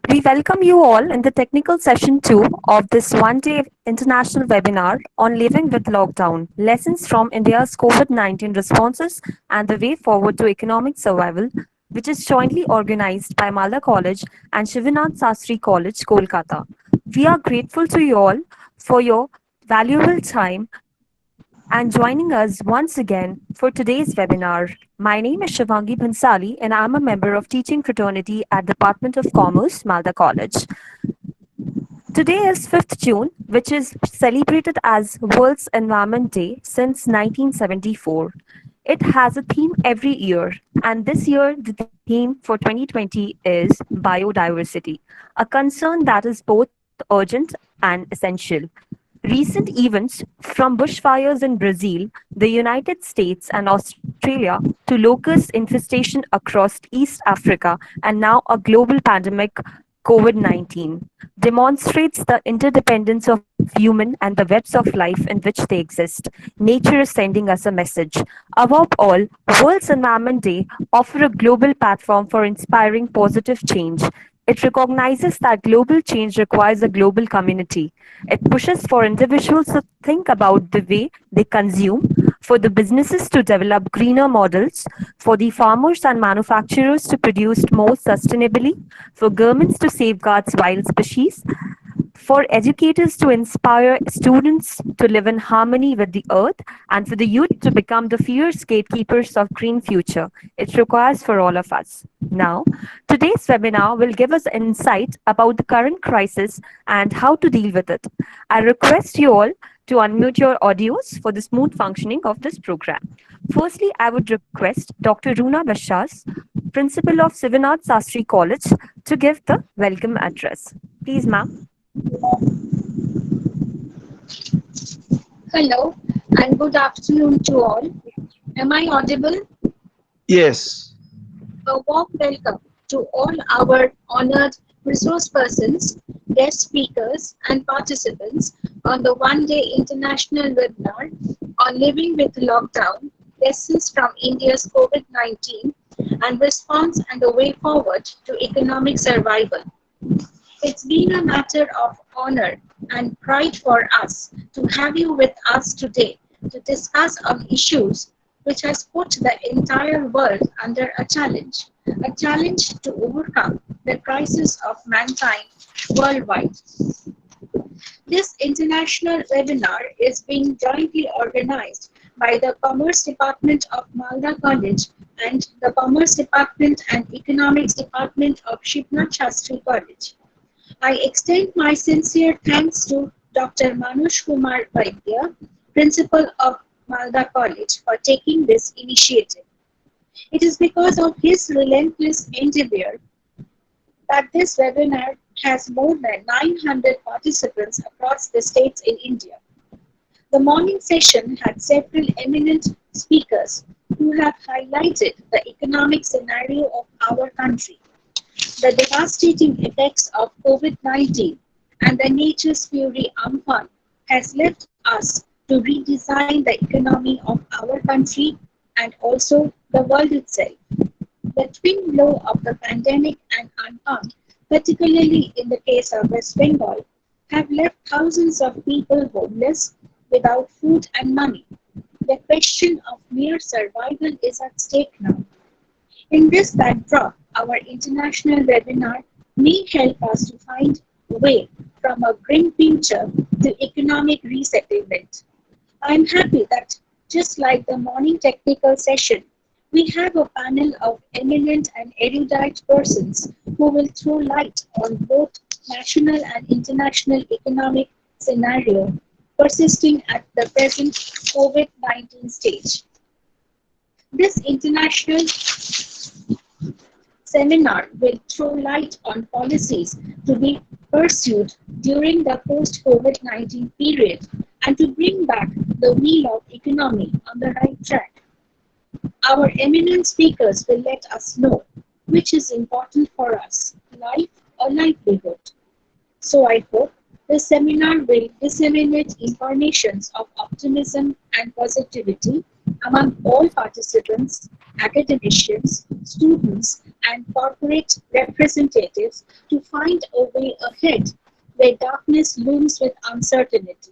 We welcome you all in the technical session 2 of this one-day international webinar on living with lockdown, lessons from India's COVID-19 responses and the way forward to economic survival, which is jointly organized by Malda College and Shivanath Sastry College, Kolkata. We are grateful to you all for your valuable time and joining us once again for today's webinar. My name is Shivangi Bhansali and I'm a member of teaching fraternity at Department of Commerce, Malda College. Today is 5th June, which is celebrated as World's Environment Day since 1974. It has a theme every year, and this year the theme for 2020 is biodiversity, a concern that is both urgent and essential. Recent events, from bushfires in Brazil, the United States, and Australia, to locust infestation across East Africa, and now a global pandemic, COVID 19, demonstrates the interdependence of human and the webs of life in which they exist. Nature is sending us a message. Above all, World's Environment Day offers a global platform for inspiring positive change. It recognizes that global change requires a global community. It pushes for individuals to think about the way they consume, for the businesses to develop greener models, for the farmers and manufacturers to produce more sustainably, for governments to safeguard wild species, for educators to inspire students to live in harmony with the earth, and for the youth to become the fierce gatekeepers of green future. It requires for all of us. Now, today's webinar will give us insight about the current crisis and how to deal with it. I request you all to unmute your audios for the smooth functioning of this program. Firstly, I would request Dr. Runa Bashas, Principal of Sivanath Sastry College, to give the welcome address. Please, ma'am. Hello and good afternoon to all. Am I audible? Yes. A warm welcome to all our honored resource persons, guest speakers, and participants on the one-day international webinar on living with lockdown, lessons from India's COVID-19 and response and the way forward to economic survival. It's been a matter of honor and pride for us to have you with us today to discuss on issues which has put the entire world under a challenge to overcome the crisis of mankind worldwide. This international webinar is being jointly organized by the Commerce Department of Malda College and the Commerce Department and Economics Department of Shivnath Shastri College. I extend my sincere thanks to Dr. Manush Kumar Vaidya, Principal of Malda College, for taking this initiative. It is because of his relentless endeavor that this webinar has more than 900 participants across the states in India. The morning session had several eminent speakers who have highlighted the economic scenario of our country, the devastating effects of COVID-19 and the nature's fury Amphan has left us to redesign the economy of our country and also the world itself. The twin blow of the pandemic and Amphan, particularly in the case of West Bengal, have left thousands of people homeless, without food and money. The question of mere survival is at stake now. In this backdrop, our international webinar may help us to find a way from a grim future to economic resettlement. I'm happy that just like the morning technical session, we have a panel of eminent and erudite persons who will throw light on both national and international economic scenario persisting at the present COVID-19 stage. This international seminar will throw light on policies to be pursued during the post-COVID-19 period and to bring back the wheel of economy on the right track. Our eminent speakers will let us know which is important for us, life or livelihood. So I hope this seminar will disseminate incarnations of optimism and positivity among all participants, academicians, students, and corporate representatives to find a way ahead where darkness looms with uncertainty.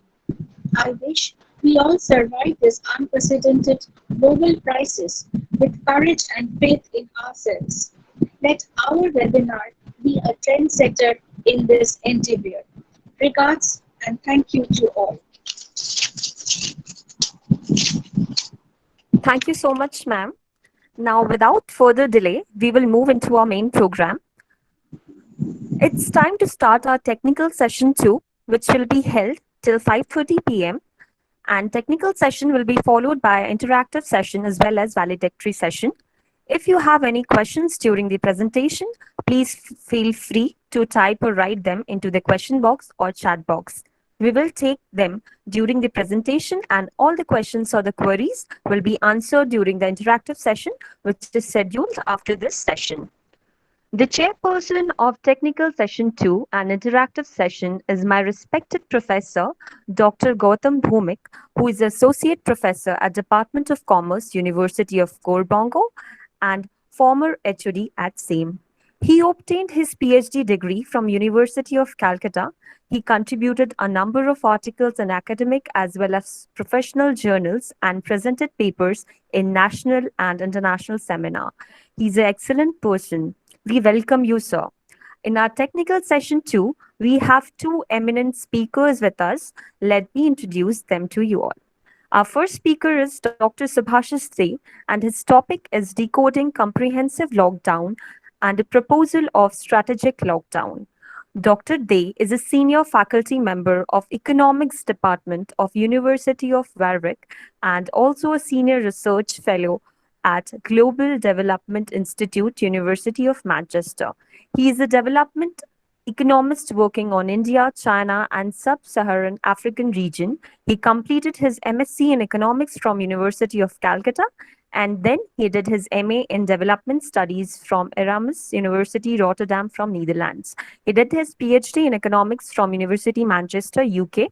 I wish we all survive this unprecedented global crisis with courage and faith in ourselves. Let our webinar be a trendsetter in this endeavor. Regards and thank you to all. Thank you so much, ma'am. Now, without further delay, we will move into our main program. It's time to start our technical session 2, which will be held till 5:30 p.m. And technical session will be followed by an interactive session as well as valedictory session. If you have any questions during the presentation, please feel free to type or write them into the question box or chat box. We will take them during the presentation, and all the questions or the queries will be answered during the interactive session, which is scheduled after this session. The chairperson of Technical Session 2 and Interactive Session is my respected professor, Dr. Gautam Bhumik, who is Associate Professor at Department of Commerce, University of Gorbongo, and former HOD at same. He obtained his PhD degree from University of Calcutta. He contributed a number of articles in academic as well as professional journals and presented papers in national and international seminar. He's an excellent person. We welcome you, sir. In our technical session 2, we have two eminent speakers with us. Let me introduce them to you all. Our first speaker is Dr. Subhashis Dey, and his topic is Decoding Comprehensive Lockdown and a Proposal of Strategic Lockdown. Dr. Dey is a senior faculty member of Economics Department of University of Warwick and also a senior research fellow at Global Development Institute, University of Manchester. He is a development economist working on India, China, and Sub-Saharan African region. He completed his MSc in economics from University of Calcutta, and then he did his MA in development studies from Erasmus University, Rotterdam from Netherlands. He did his PhD in economics from University Manchester, UK.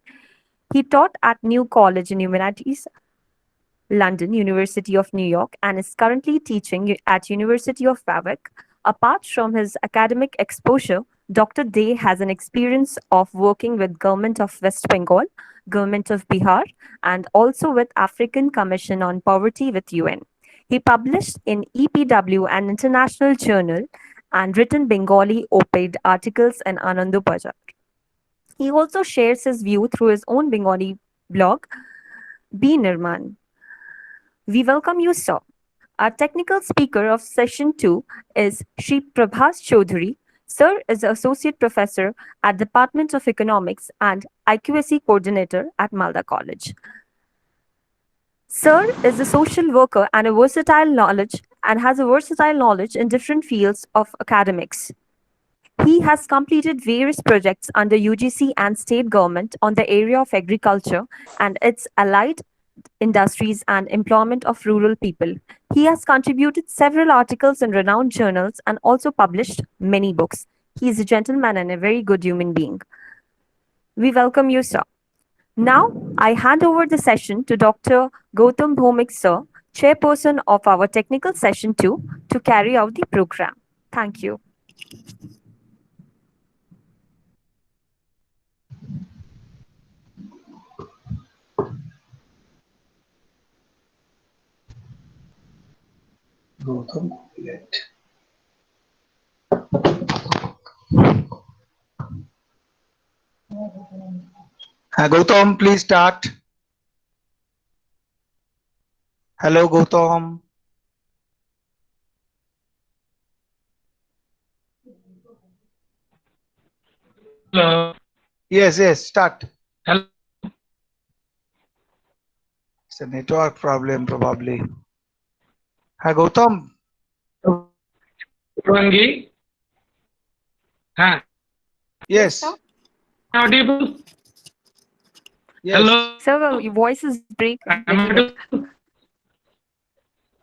He taught at New College in Humanities, London, University of New York, and is currently teaching at University of Warwick. Apart from his academic exposure, Dr. Dey has an experience of working with Government of West Bengal, Government of Bihar, and also with African Commission on Poverty with UN. He published in EPW, an international journal, and written Bengali op-ed articles in Anando Bazar. He also shares his view through his own Bengali blog, B. Nirman. We welcome you, sir. Our technical speaker of session 2 is Shri Prabhas Chaudhary. Sir is Associate Professor at Department of Economics and IQSE Coordinator at Malda College. Sir is a social worker and has a versatile knowledge in different fields of academics. He has completed various projects under UGC and state government on the area of agriculture and its allied industries and employment of rural people. He has contributed several articles in renowned journals and also published many books. He is a gentleman and a very good human being. We welcome you, sir. Now, I hand over the session to Dr. Gautam Bhumik, sir, chairperson of our technical session 2, to carry out the program. Thank you. Gautam, yet. Gautam, please start. Hello, Gautam. Hello. Yes, start. Hello. It's a network problem, probably. Hi, Gautam. Purvangi. Huh. Yes. Audible? Yes. Hello. Sir, your voice is breaking. I'm audible.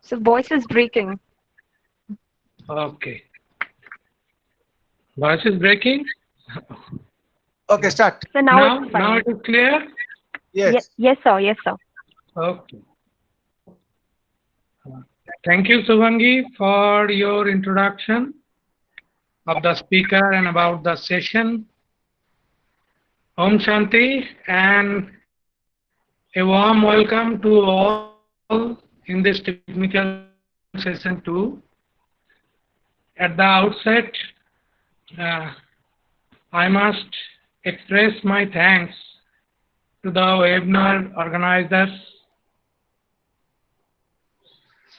So voice is breaking. Okay. Voice is breaking. Okay, start. So now it's fine. Now it is clear. Yes. Yes, sir. Yes, sir. Okay. Thank you, Subhangi, for your introduction of the speaker and about the session. Om Shanti and a warm welcome to all in this technical session too. At the outset, uh, I must express my thanks to the webinar organizers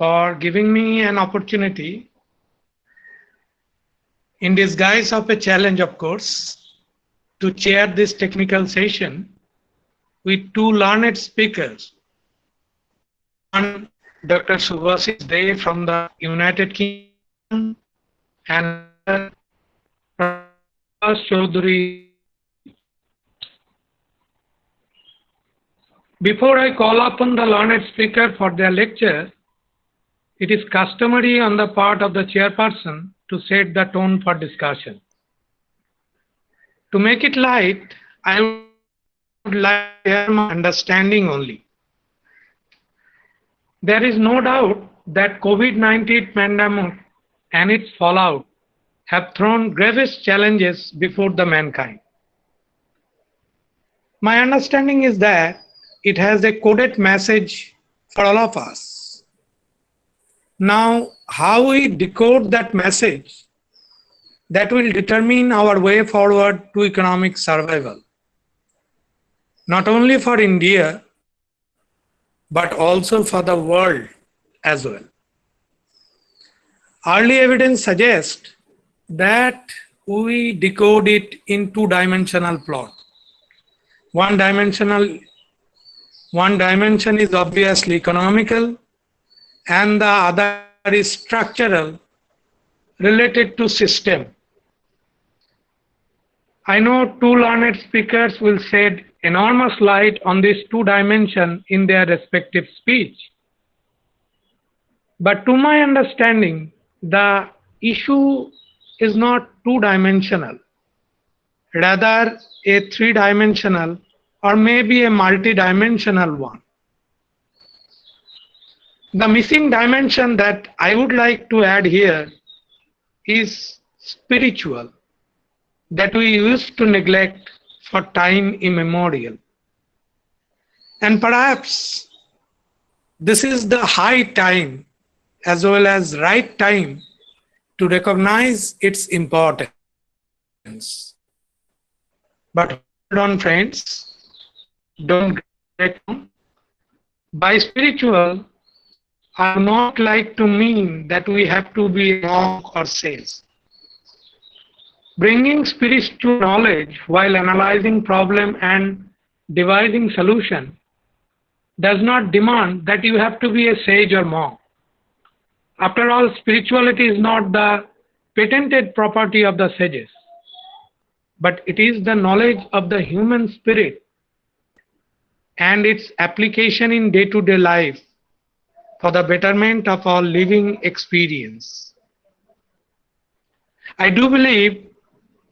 for giving me an opportunity in disguise of a challenge, of course, to chair this technical session with two learned speakers. One, Dr. Subhasis Dey from the United Kingdom, and another, Prakash Chaudhary. Before I call upon the learned speaker for their lecture, it is customary on the part of the chairperson to set the tone for discussion. To make it light, I would like to share my understanding only. There is no doubt that COVID-19 pandemic and its fallout have thrown gravest challenges before the mankind. My understanding is that it has a coded message for all of us. Now, how we decode that message, that will determine our way forward to economic survival, not only for India, but also for the world as well. Early evidence suggests that we decode it in two-dimensional plot. One dimension is obviously economical, and the other is structural, related to system. I know two learned speakers will shed enormous light on this two dimension in their respective speech. But to my understanding, the issue is not two-dimensional, rather a three-dimensional or maybe a multi-dimensional one. The missing dimension that I would like to add here is spiritual, that we used to neglect for time immemorial. And perhaps this is the high time as well as right time to recognize its importance. But hold on, friends, don't get wrong. By spiritual, I do not like to mean that we have to be a monk or sage. Bringing spiritual knowledge while analyzing problem and devising solution does not demand that you have to be a sage or monk. After all, spirituality is not the patented property of the sages, but it is the knowledge of the human spirit and its application in day-to-day life for the betterment of our living experience. I do believe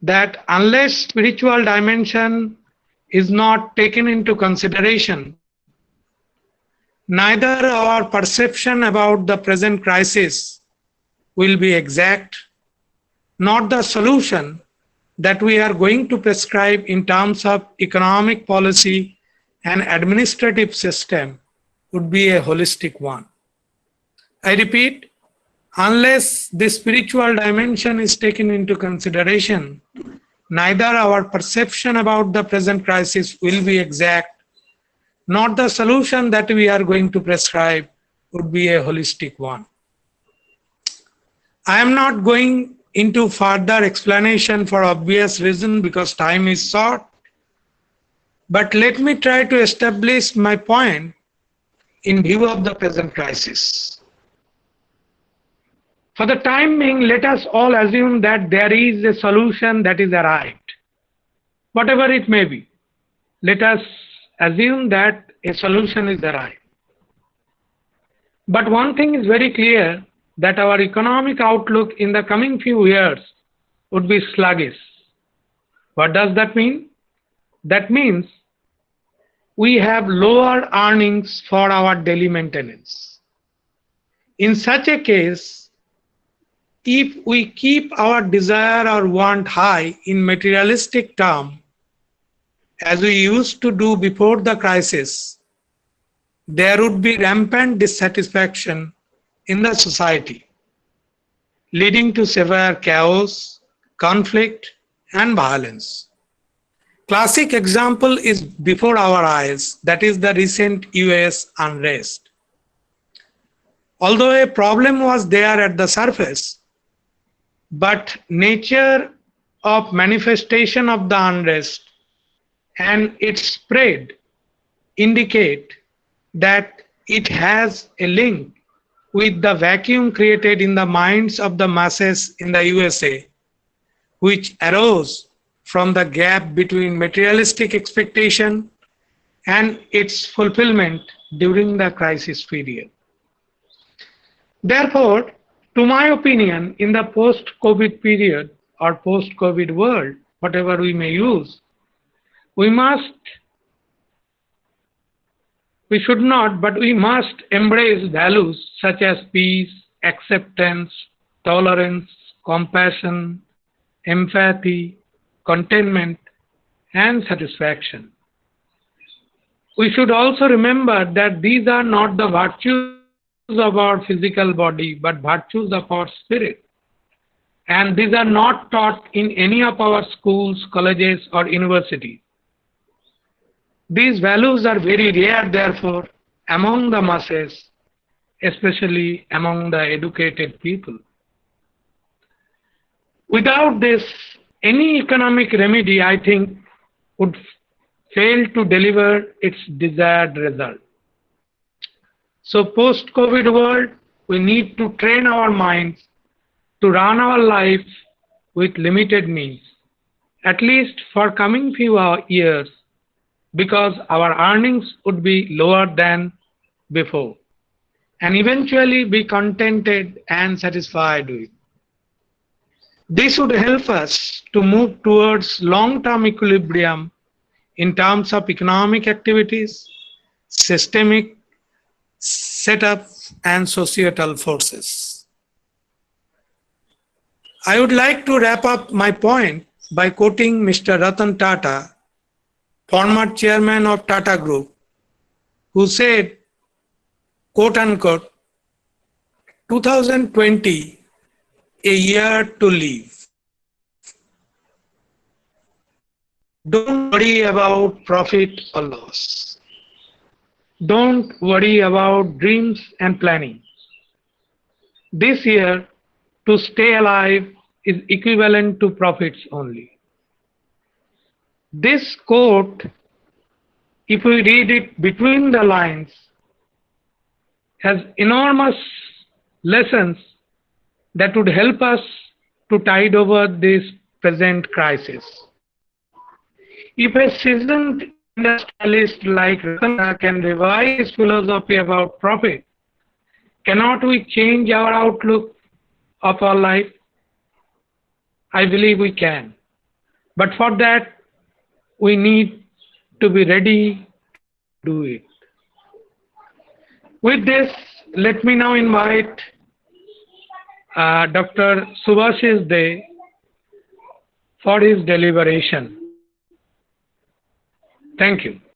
that unless spiritual dimension is not taken into consideration, neither our perception about the present crisis will be exact, nor the solution that we are going to prescribe in terms of economic policy and administrative system would be a holistic one. I repeat, unless the spiritual dimension is taken into consideration, neither our perception about the present crisis will be exact, nor the solution that we are going to prescribe would be a holistic one. I am not going into further explanation for obvious reason because time is short, but let me try to establish my point in view of the present crisis. For the time being, let us all assume that there is a solution that is arrived. Whatever it may be, let us assume that a solution is arrived. But one thing is very clear, that our economic outlook in the coming few years would be sluggish. What does that mean? That means we have lower earnings for our daily maintenance. In such a case, if we keep our desire or want high in materialistic term, as we used to do before the crisis, there would be rampant dissatisfaction in the society, leading to severe chaos, conflict, and violence. Classic example is before our eyes, that is the recent US unrest. Although a problem was there at the surface, but nature of manifestation of the unrest and its spread indicate that it has a link with the vacuum created in the minds of the masses in the USA, which arose from the gap between materialistic expectation and its fulfillment during the crisis period. Therefore, to my opinion, in the post-COVID period or post-COVID world, whatever we may use, we should not, but we must embrace values such as peace, acceptance, tolerance, compassion, empathy, contentment, and satisfaction. We should also remember that these are not the virtues of our physical body, but virtues of our spirit. And these are not taught in any of our schools, colleges, or universities. These values are very rare, therefore, among the masses, especially among the educated people. Without this, any economic remedy, I think, would fail to deliver its desired result. So post-COVID world, we need to train our minds to run our life with limited means, at least for coming few years, because our earnings would be lower than before, and eventually be contented and satisfied with. This would help us to move towards long-term equilibrium in terms of economic activities, systemic setup, and societal forces. I would like to wrap up my point by quoting Mr. Ratan Tata, former chairman of Tata Group, who said, quote unquote, 2020, a year to live. Don't worry about profit or loss. Don't worry about dreams and planning. This year, to stay alive is equivalent to profits only. This quote, if we read it between the lines, has enormous lessons that would help us to tide over this present crisis. If a seasoned industrialist like Ratan can revise his philosophy about profit, cannot we change our outlook of our life? I believe we can. But for that, we need to be ready to do it. With this, let me now invite Dr. Subhashish De for his deliberation. Thank you.